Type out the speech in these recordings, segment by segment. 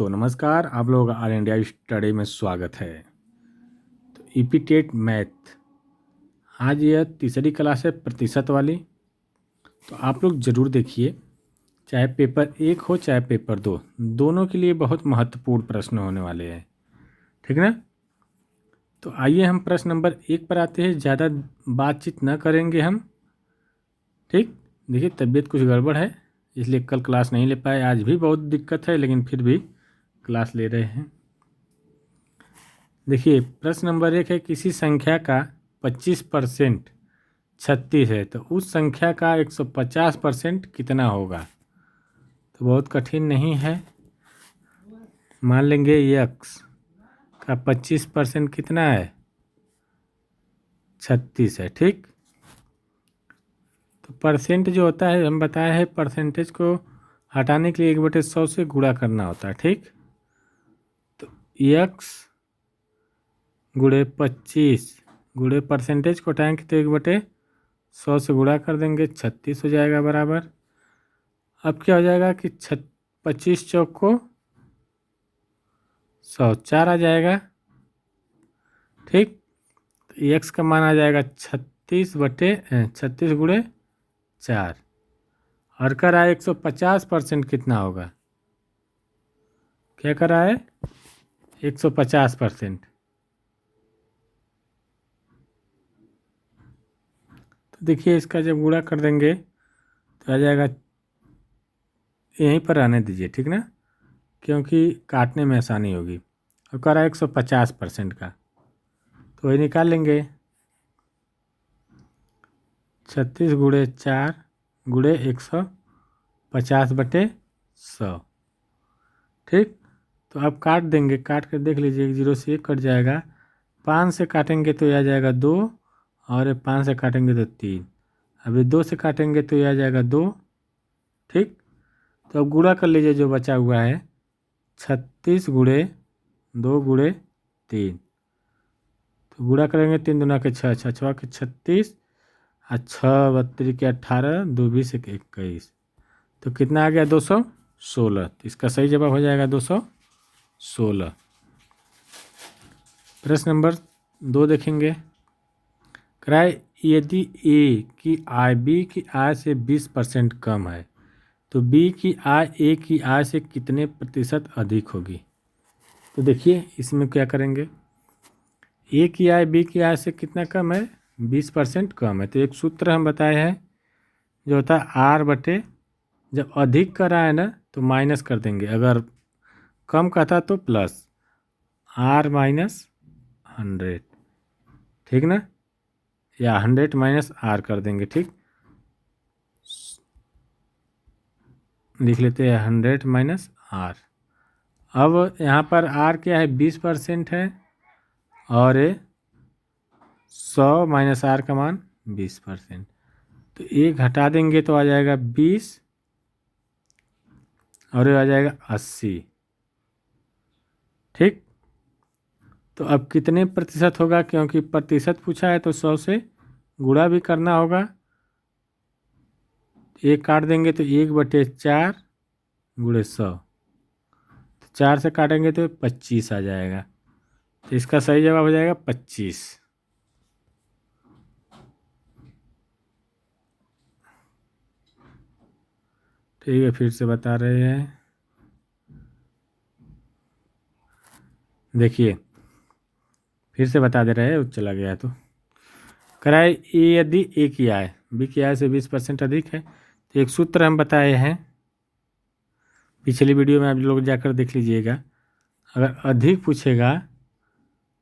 दोस्तों नमस्कार, आप लोगों का ऑल इंडिया स्टडी में स्वागत है। तो ईपीटेट मैथ आज यह तीसरी क्लास है प्रतिशत वाली। तो आप लोग ज़रूर देखिए, चाहे पेपर 1 हो चाहे पेपर 2, दोनों के लिए बहुत महत्वपूर्ण प्रश्न होने वाले हैं, ठीक ना। तो आइए हम प्रश्न नंबर 1 पर आते हैं। ज़्यादा बातचीत न करेंगे हम, ठीक। देखिए तबीयत कुछ गड़बड़ है इसलिए कल क्लास नहीं ले पाए। आज भी बहुत दिक्कत है लेकिन फिर भी क्लास ले रहे हैं। देखिए प्रश्न नंबर 1 है, किसी संख्या का 25% 36 है तो उस संख्या का 150% कितना होगा। तो बहुत कठिन नहीं है। मान लेंगे x का 25% कितना है, 36 है, ठीक। तो परसेंट जो होता है हम बताए हैं, परसेंटेज को हटाने के लिए 1/100 से गुणा करना होता है, ठीक। तो x गुणे 25 गुणे परसेंटेज को हटाएंगे तो 1/100 से गुणा कर देंगे, 36 हो जाएगा बराबर। अब क्या हो जाएगा कि 25 चौक को 100, 4 आ जाएगा, ठीक। तो एक्स का मान आ जाएगा 36 गुणे 4 और कर रहा है 150% कितना होगा। क्या कर रहा है, 150%। तो देखिए इसका जब गुणा कर देंगे तो आ जाएगा, यहीं पर रहने दीजिए, ठीक ना, क्योंकि काटने में आसानी होगी। और कर रहा है 150% का, तो वही निकाल लेंगे। 36 गुणे 4 गुणे 150/100, ठीक। तो अब काट देंगे, काट कर देख लीजिए, 0 से 1 कट जाएगा। 5 से काटेंगे तो यह आ जाएगा 2 और 5 से काटेंगे तो 3। अभी 2 से काटेंगे तो यह आ जाएगा 2, ठीक। तो अब गुणा कर लीजिए जो बचा हुआ है, 36 गुणे 2 गुणे 3। तो गुणा करेंगे 3 दूना के 6, 6 6 के 36 और 6 32 के 18, 2 20 1 21। तो कितना आ गया, 216। तो इसका सही जवाब हो जाएगा 216। प्रश्न नंबर 2 देखेंगे। कराए यदि ए की आय बी की आय से 20% कम है तो बी की आय ए की आय से कितने प्रतिशत अधिक होगी। तो देखिए इसमें क्या करेंगे, ए की आय बी की आय से कितना कम है, 20% कम है। तो एक सूत्र हम बताए हैं जो होता है आर बटे, जब अधिक का रहा है ना तो माइनस कर देंगे, अगर कम का था तो प्लस, आर माइनस 100, ठीक ना, या 100 माइनस आर कर देंगे, ठीक। लिख लेते हैं 100 माइनस आर। अब यहाँ पर आर क्या है, 20% है और 100 माइनस आर का मान 20%। तो एक घटा देंगे तो आ जाएगा 20 और ये आ जाएगा 80, ठीक। तो अब कितने प्रतिशत होगा, क्योंकि प्रतिशत पूछा है तो 100 से गुणा भी करना होगा। एक काट देंगे तो 1/4 गुणे 100, तो 4 से काटेंगे तो 25 आ जाएगा। तो इसका सही जवाब हो जाएगा 25। ठीक है, फिर से बता रहे हैं, देखिए फिर से बता दे रहे हैं, चला गया तो। कराए ए यदि ए की आय बी की आय से 20% अधिक है तो एक सूत्र हम बताए हैं, पिछली वीडियो में आप लोग जाकर देख लीजिएगा। अगर अधिक पूछेगा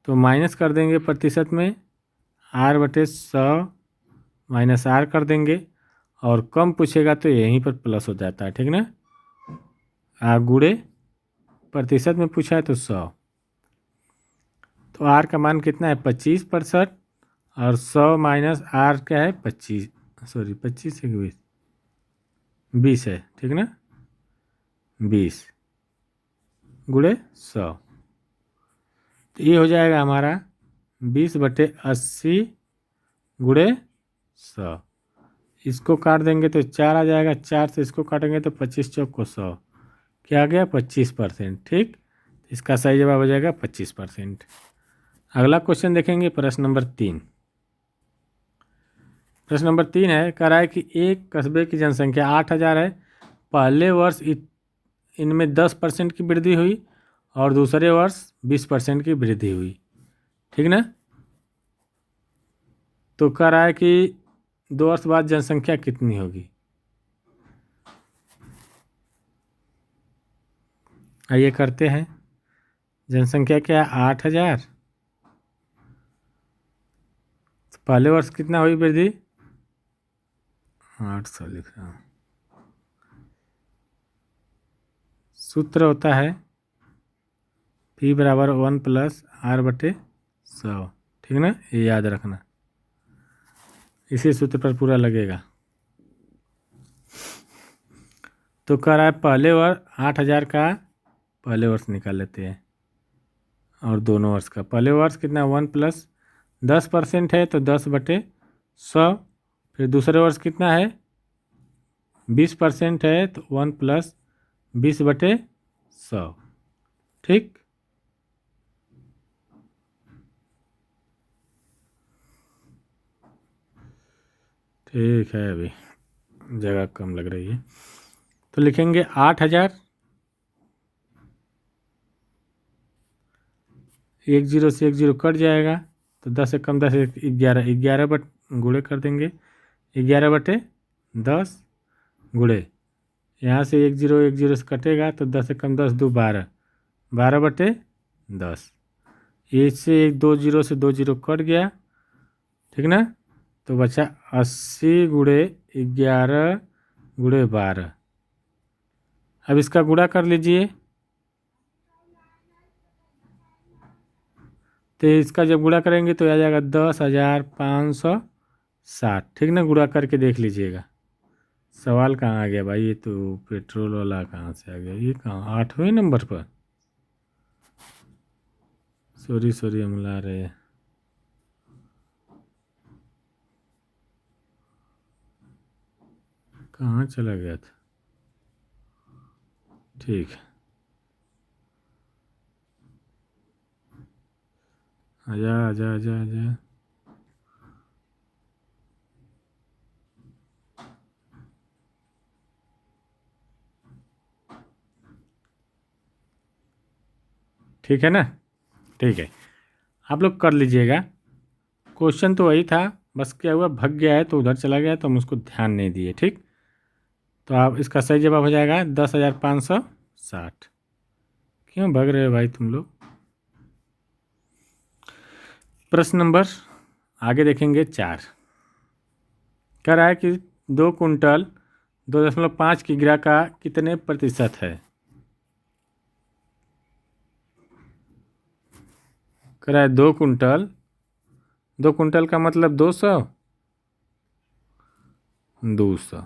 तो माइनस कर देंगे प्रतिशत में, r/100 माइनस आर कर देंगे, और कम पूछेगा तो यहीं पर प्लस हो जाता है, ठीक ना। गुणे प्रतिशत में पूछा है तो 100, तो आर का मान कितना है 25%, और 100 माइनस आर क्या है 25, सॉरी 25 है कि 20 है, ठीक ना, 20 गुणे 100। तो ये हो जाएगा हमारा 20/80 गुणे 100। इसको काट देंगे तो 4 आ जाएगा, 4 से इसको काटेंगे तो 25 चौक को 100, क्या आ गया 25%। ठीक, इसका सही जवाब हो जाएगा 25%। अगला क्वेश्चन देखेंगे, प्रश्न नंबर 3। प्रश्न नंबर 3 है, कह रहा है कि एक कस्बे की जनसंख्या 8,000 है। पहले वर्ष इनमें 10% की वृद्धि हुई और दूसरे वर्ष 20% की वृद्धि हुई। ठीक ना। तो कह रहा है कि 2 वर्ष बाद जनसंख्या कितनी होगी। आइए करते हैं। जनसंख्या क्या है 8,000, पहले वर्ष कितना हुई वृद्धि 800 लिख रहा हूँ। सूत्र होता है P बराबर 1 + R/100। ठीक ना, ये याद रखना, इसी सूत्र पर पूरा लगेगा। तो कह रहा है पहले वर्ष 8,000 का पहले वर्ष निकाल लेते हैं और दोनों वर्ष का। पहले वर्ष कितना 1 + 10% है तो 10/100। फिर दूसरे वर्ष कितना है 20% है तो 1 + 20/100। ठीक, ठीक है, अभी जगह कम लग रही है तो लिखेंगे 8,000, 1 0 से 1 0 कट जाएगा तो 10 से कम 10 11, 11 बट गुणे कर देंगे, 11/10 गुणे, यहाँ से 1 0 1 0 से कटेगा तो 10 से कम 10 2 12, 12/10। इससे 1 2 0 से 2 0 कट गया। ठीक ना, तो बचा 80 गुणे 11 गुणे 12। अब इसका गुणा कर लीजिए, तो इसका जब गुणा करेंगे तो आ जाएगा 10,560। ठीक ना, गुणा करके देख लीजिएगा। सवाल कहाँ आ गया भाई, ये तो पेट्रोल वाला कहाँ से आ गया, ये कहाँ 8वें नंबर पर। सॉरी हम ला रहे हैं। कहाँ चला गया था। ठीक है, आजा आजा आजा आजा। ठीक है ना, ठीक है, आप लोग कर लीजिएगा। क्वेश्चन तो वही था, बस क्या हुआ भग गया है तो उधर चला गया तो हम उसको ध्यान नहीं दिए। ठीक, तो आप इसका सही जवाब हो जाएगा 10,560। क्यों भग रहे हो भाई तुम लोग। प्रश्न नंबर आगे देखेंगे 4। कह रहा है कि 2 कुंटल 2.5 किग्रा का कितने प्रतिशत है। कह रहा है 2 कुंटल का मतलब 200, 200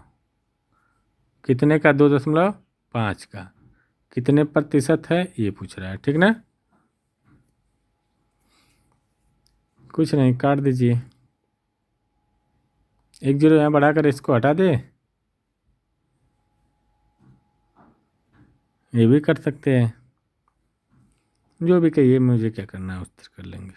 कितने का 2.5 का कितने प्रतिशत है ये पूछ रहा है। ठीक ना, कुछ नहीं, काट दीजिए, 1 0 यहाँ बढ़ाकर इसको हटा दे, ये भी कर सकते हैं। जो भी कहिए, मुझे क्या करना है उस तरह कर लेंगे।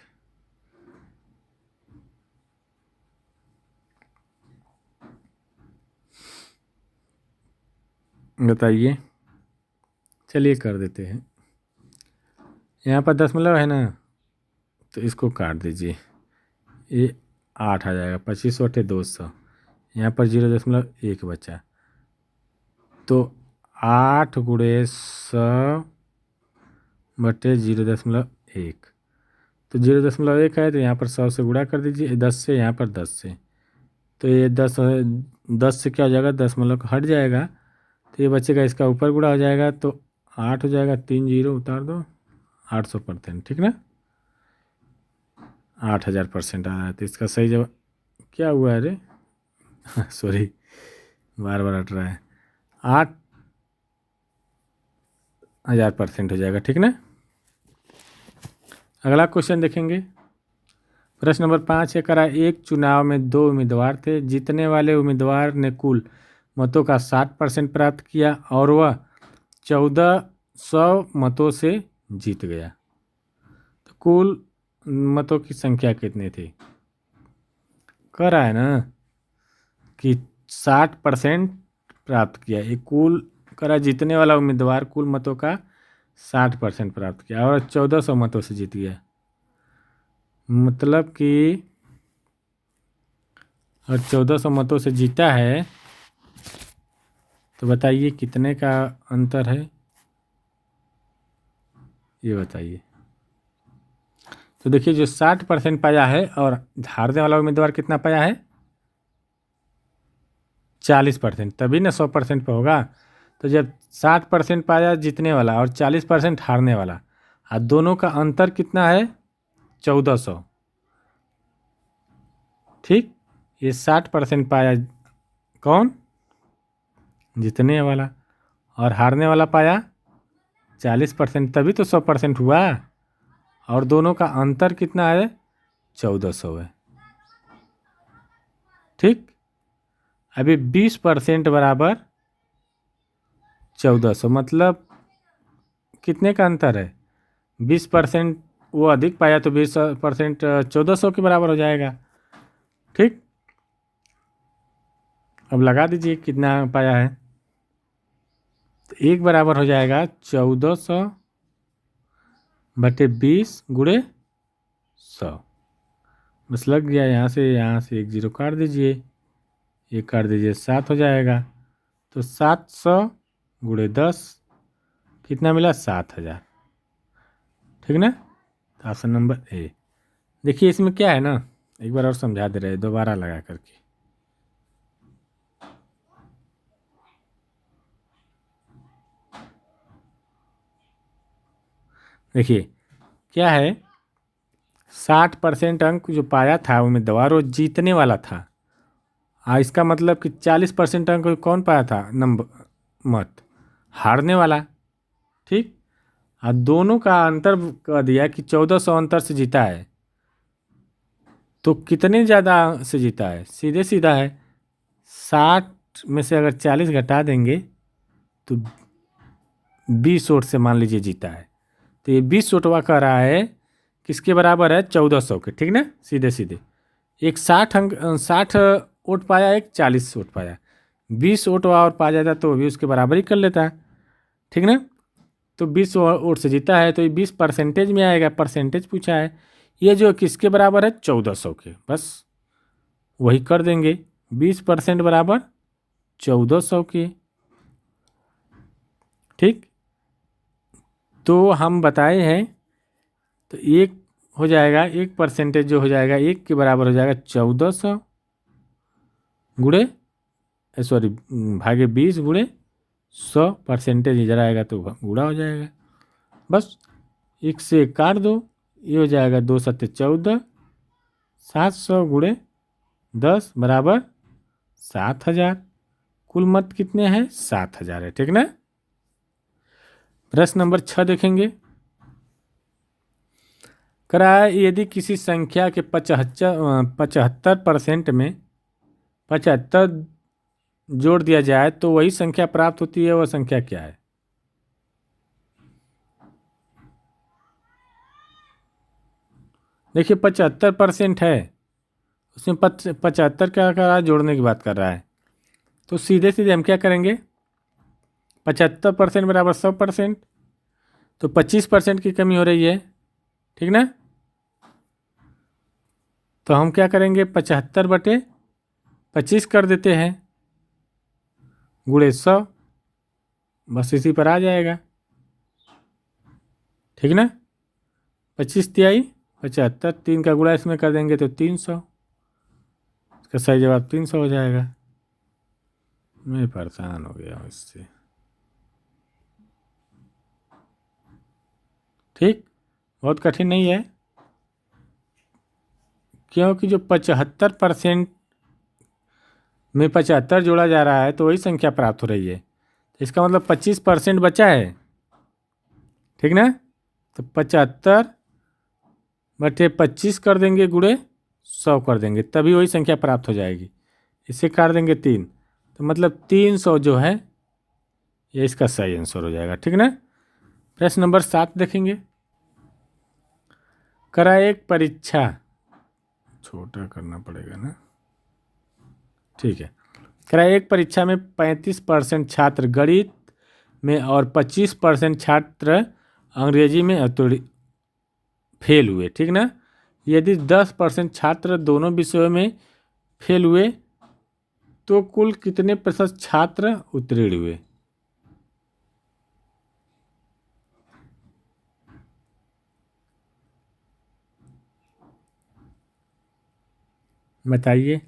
बताइए, चलिए कर देते हैं। यहाँ पर दशमलव है ना, तो इसको काट दीजिए, ये 8 आ जाएगा, 25/200। यहाँ पर 0.1 बचा, तो 8 गुणे 100/0.1। तो 0.1 है तो यहाँ पर 100 से गुणा कर दीजिए, 10 से, यहाँ पर 10 से, तो ये 10 से क्या हो जाएगा, दशमलव हट जाएगा तो ये बचेगा, इसका ऊपर गुणा हो जाएगा तो 8 हो जाएगा, 3 0 उतार दो, 800%। ठीक ना, 8,000% आ रहा है तो इसका सही जवाब क्या हुआ है रे सॉरी, बार बार हट रहा है, 8,000% हो जाएगा। ठीक ना, अगला क्वेश्चन देखेंगे। प्रश्न नंबर 5 है, करा एक चुनाव में 2 उम्मीदवार थे। जीतने वाले उम्मीदवार ने कुल मतों का 60% प्राप्त किया और वह 1400 मतों से जीत गया। तो कुल मतों की संख्या कितनी थी? कह रहा है ना कि 60% प्राप्त किया। ये कुल करा जीतने वाला उम्मीदवार कुल मतों का 60% प्राप्त किया और 1400 मतों से जीत गया। मतलब कि और 1400 मतों से जीता है, तो बताइए कितने का अंतर है, ये बताइए। तो देखिए जो 60% पाया है और हारने वाला उम्मीदवार कितना पाया है? 40%, तभी ना 100% पे होगा। तो जब 60% पाया जीतने वाला और 40% हारने वाला, और दोनों का अंतर कितना है? 1400। ठीक, ये 60% पाया कौन? जीतने वाला, और हारने वाला पाया 40%, तभी तो 100% हुआ। और दोनों का अंतर कितना है? 1400 है। ठीक, अभी 20% बराबर 1400, मतलब कितने का अंतर है? 20% वो अधिक पाया तो 20% 1400 के बराबर हो जाएगा। ठीक, अब लगा दीजिए कितना पाया है। तो एक बराबर हो जाएगा 1400 बटे 20 गुणे 100। बस लग गया। यहाँ से एक जीरो काट दीजिए, ये काट दीजिए, 7 हो जाएगा। तो 700 गुणे 10 कितना मिला? 7000। ठीक ना? तो ऑप्शन नंबर ए। देखिए इसमें क्या है ना, एक बार और समझा दे रहे दोबारा लगा करके। देखिए क्या है, 60% अंक जो पाया था उम्मीदवार वो जीतने वाला था। इसका मतलब कि 40% अंक कौन पाया था? नंबर मत हारने वाला। ठीक, और दोनों का अंतर कह दिया कि 1400 अंतर से जीता है। तो कितने ज़्यादा से जीता है? सीधे सीधा है, 60 में से अगर 40 घटा देंगे तो 20 वोट से मान लीजिए जीता है। तो ये 20 वोटवा कह रहा है किसके बराबर है? 1400 के। ठीक ना? सीधे सीधे एक 60 वोट पाया, एक 40 वोट पाया, 20 वोट और पा जाता तो भी उसके बराबर ही कर लेता। ठीक ना? तो 20 वोट से जीता है, तो ये 20 परसेंटेज में आएगा, परसेंटेज पूछा है। ये जो किसके बराबर है? 1400 के। बस वही कर देंगे, 20% बराबर 1400 के। ठीक, तो हम बताए हैं, तो एक हो जाएगा, एक परसेंटेज जो हो जाएगा एक के बराबर हो जाएगा 1400 गुणे सॉरी भागे 20 गुणे 100। परसेंटेज इधर आएगा तो गुणा हो जाएगा। बस एक से एक काट दो, ये हो जाएगा 2 सत्ते 14, 700 गुणे 10 बराबर 7000। कुल मत कितने हैं? 7000 है। ठीक ना? प्रश्न नंबर 6 देखेंगे। कराया यदि किसी संख्या के 75% में 75 जोड़ दिया जाए तो वही संख्या प्राप्त होती है, वह संख्या क्या है? देखिए 75% है, उसमें 75 क्या कर रहा है? जोड़ने की बात कर रहा है। तो सीधे सीधे हम क्या करेंगे? 75% बराबर 100%, तो 25% की कमी हो रही है। ठीक ना? तो हम क्या करेंगे? 75 बटे 25 कर देते हैं गुणे 100, बस इसी पर आ जाएगा। ठीक ना? 25 तिहाई 75, 3 का गुणा इसमें कर देंगे तो 300। इसका सही जवाब 300 हो जाएगा। मैं परेशान हो गया हूँ इससे। ठीक, बहुत कठिन नहीं है, क्योंकि जो 75% में 75 जोड़ा जा रहा है तो वही संख्या प्राप्त हो रही है। तो इसका मतलब 25% बचा है। ठीक ना? तो 75 बटे 25 कर देंगे गुणे 100 कर देंगे, तभी वही संख्या प्राप्त हो जाएगी। इसे काट देंगे 3, तो मतलब 300 जो है ये इसका सही आंसर हो जाएगा, ठीक ना। प्रश्न नंबर 7 देखेंगे। करा एक परीक्षा, छोटा करना पड़ेगा ना, ठीक है। करा एक परीक्षा में 35% छात्र गणित में और 25% छात्र अंग्रेजी में फेल हुए, ठीक ना। यदि 10% छात्र दोनों विषयों में फेल हुए तो कुल कितने प्रतिशत छात्र उत्तीर्ण हुए? बताइए।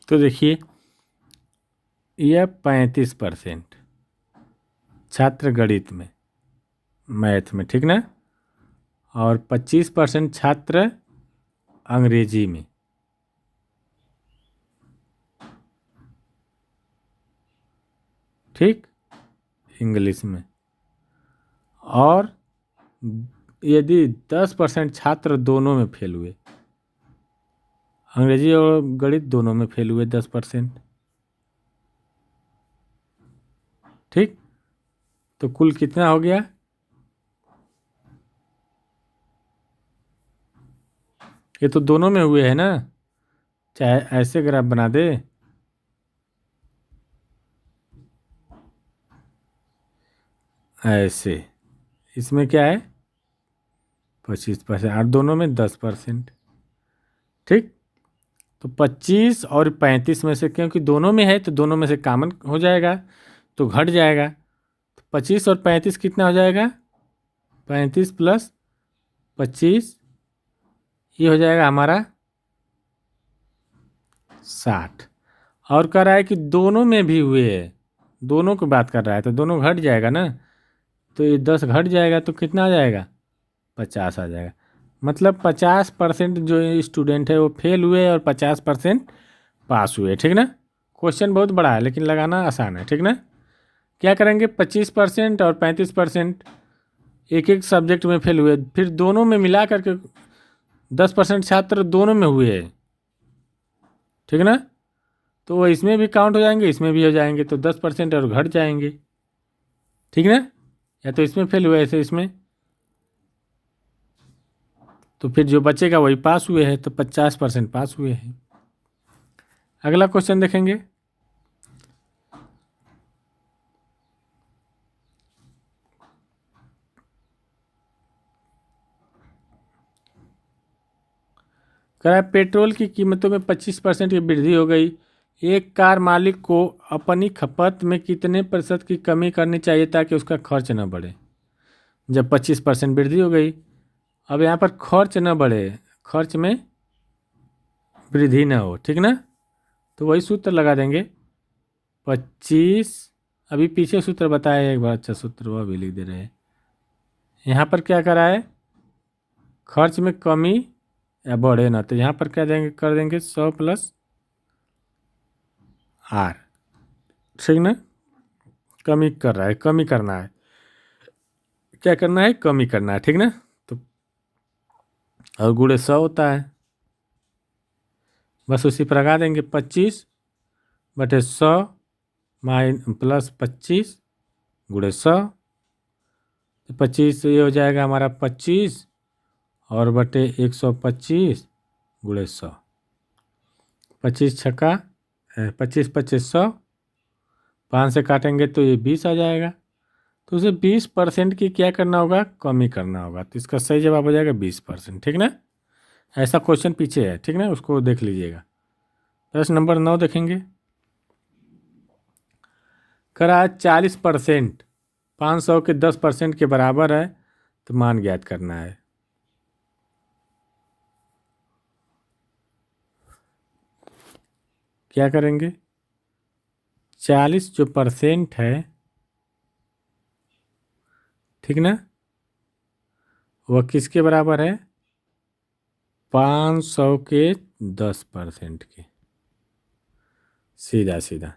तो देखिए, यह 35% छात्र गणित में, मैथ में, ठीक ना, और 25% छात्र अंग्रेजी में, ठीक, इंग्लिश में। और यदि 10% छात्र दोनों में फेल हुए, अंग्रेजी और गणित दोनों में फेल हुए 10%, ठीक, तो कुल कितना हो गया? ये तो दोनों में हुए हैं ना, चाहे ऐसे ग्राफ बना दे, ऐसे, इसमें क्या है 25% और दोनों में 10%, ठीक। तो 25 और 35 में से, क्योंकि दोनों में है तो दोनों में से कॉमन हो जाएगा तो घट जाएगा, तो 25 और 35 कितना हो जाएगा? 35 प्लस 25, ये हो जाएगा हमारा 60। और कह रहा है कि दोनों में भी हुए है, दोनों की बात कर रहा है तो दोनों घट जाएगा ना, तो ये 10 घट जाएगा तो कितना आ जाएगा? 50 आ जाएगा। मतलब 50% जो स्टूडेंट है वो फेल हुए और 50% पास हुए, ठीक ना। क्वेश्चन बहुत बड़ा है लेकिन लगाना आसान है, ठीक ना। क्या करेंगे, 25% और 35% एक एक सब्जेक्ट में फेल हुए, फिर दोनों में मिला करके 10% छात्र दोनों में हुए हैं, ठीक ना। तो वो इसमें भी काउंट हो जाएंगे, इसमें भी हो जाएंगे, तो 10% और घट जाएंगे, ठीक ना। या तो इसमें फेल हुए ऐसे इसमें, तो फिर जो बचेगा वही पास हुए हैं, तो 50% पास हुए हैं। अगला क्वेश्चन देखेंगे। कह रहा है पेट्रोल की कीमतों में 25% की वृद्धि हो गई, एक कार मालिक को अपनी खपत में कितने प्रतिशत की कमी करनी चाहिए ताकि उसका खर्च न बढ़े? जब 25% वृद्धि हो गई, अब यहाँ पर खर्च न बढ़े, खर्च में वृद्धि न हो, ठीक ना। तो वही सूत्र लगा देंगे 25, अभी पीछे सूत्र बताया एक बार, अच्छा सूत्र वह भी लिख दे रहे हैं। यहाँ पर क्या करा है, खर्च में कमी या बढ़े ना, तो यहाँ पर क्या देंगे, कर देंगे 100 प्लस आर, ठीक ना। कमी कर रहा है, कमी करना है, क्या करना है, कमी करना है, ठीक ना। तो और गुणे 100 होता है, बस उसी पर लगा देंगे 25/100 प्लस 25 गुणे 100, तो 25 ये हो जाएगा हमारा 25 और बटे 125 गुणे 100, 25 छक्का 25/25 100, 5 से काटेंगे तो ये 20 आ जाएगा, तो उसे 20% की क्या करना होगा, कमी करना होगा, तो इसका सही जवाब हो जाएगा 20%, ठीक ना। ऐसा क्वेश्चन पीछे है, ठीक ना, उसको देख लीजिएगा। प्रश्न नंबर 9 देखेंगे। करा 40% 500 के 10% के बराबर है, तो मान ज्ञात करना है। क्या करेंगे, 40 जो परसेंट है, ठीक ना, वह किसके बराबर है, 500 के 10% के, सीधा सीधा।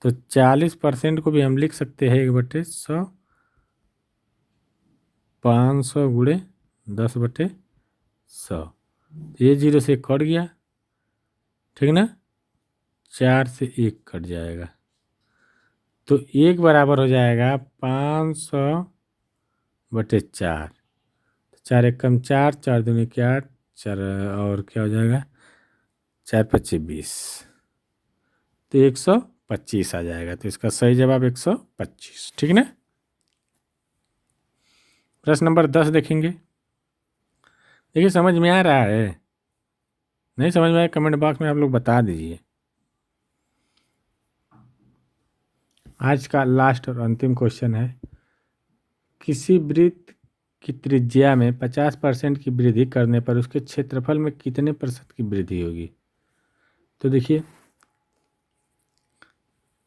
तो 40% को भी हम लिख सकते हैं 1/100, 500 गुणे 10/100, ये जीरो से कट गया, ठीक ना। 4 से 1 कट जाएगा, तो 1 बराबर हो जाएगा 500/4। 4 एकम 4, 4 दूनी 8, 4 और क्या हो जाएगा, 4 पच्चीस 20, तो 125 आ जाएगा। तो इसका सही जवाब 125, ठीक ना। प्रश्न नंबर 10 देखेंगे। देखिए समझ में आ रहा है, नहीं समझ में आया कमेंट बॉक्स में आप लोग बता दीजिए। आज का लास्ट और अंतिम क्वेश्चन है, किसी वृत्त की त्रिज्या में 50% की वृद्धि करने पर उसके क्षेत्रफल में कितने प्रतिशत की वृद्धि होगी। तो देखिए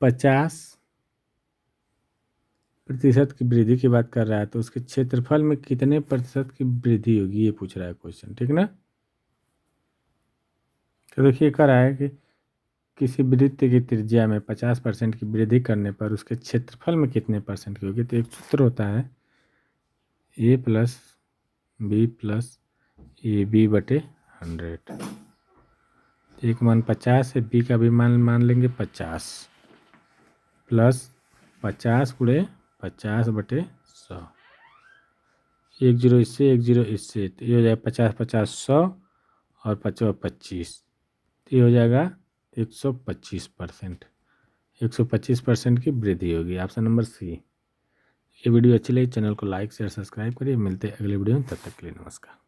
50% की वृद्धि की बात कर रहा है, तो उसके क्षेत्रफल में कितने प्रतिशत की वृद्धि होगी ये पूछ रहा है क्वेश्चन, ठीक ना। तो देखिए कह रहा है कि किसी वृत्त की त्रिज्या में 50% की वृद्धि करने पर उसके क्षेत्रफल में कितने परसेंट की होगी। तो एक सूत्र होता है a + b + ab/100। ए का मान 50 है, बी का भी मान लेंगे 50 प्लस 50 × 50/100। 1 0 इससे 1 0 इससे, तो ये हो जाएगा 50 50 100 और 50 25, तो ये हो जाएगा 125%। 125% की वृद्धि होगी, ऑप्शन नंबर सी। ये वीडियो अच्छी लगी चैनल को लाइक शेयर सब्सक्राइब करिए। मिलते हैं अगले वीडियो में, तब तक के लिए नमस्कार।